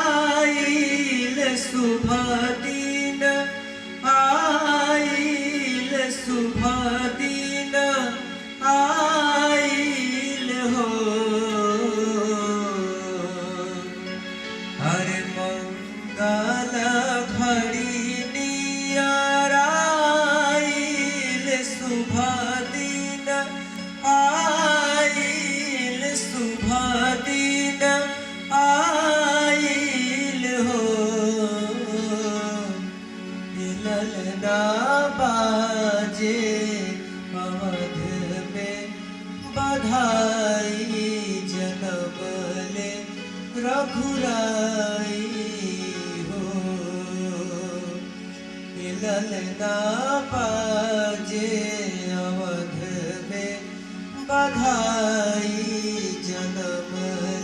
नियराइल शुभ दिन आइल शुभ दिन आइल हो हर मंगल घड़ी नियराइल शुभ दिन आइल शुभ दिन आइल हो ललना बाजे अवध में बधाई जन्म ले रघुराई हो ललना बाजे अवध में बधाई जन्म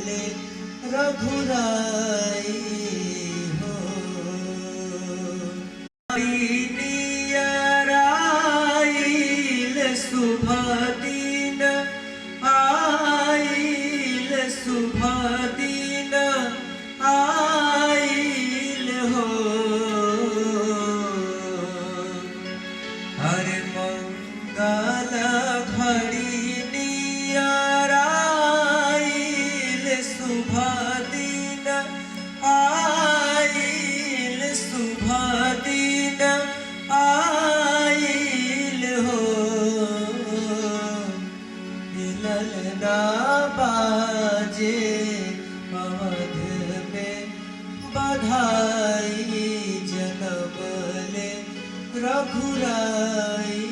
ले रघुराई हो नियराइल शुभ दिन आइल शुभ दिन आइल हो हर मंगल घड़ी नियराइल शुभ दिन आइल शुभ दिन आइल हो ललना बाजे अवध में बधाई जन्म ले रघुराई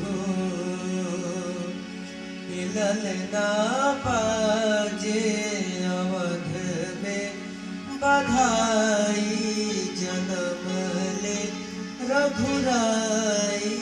हो ललना बाजे अवध में बधाई जन्म ले रघुराई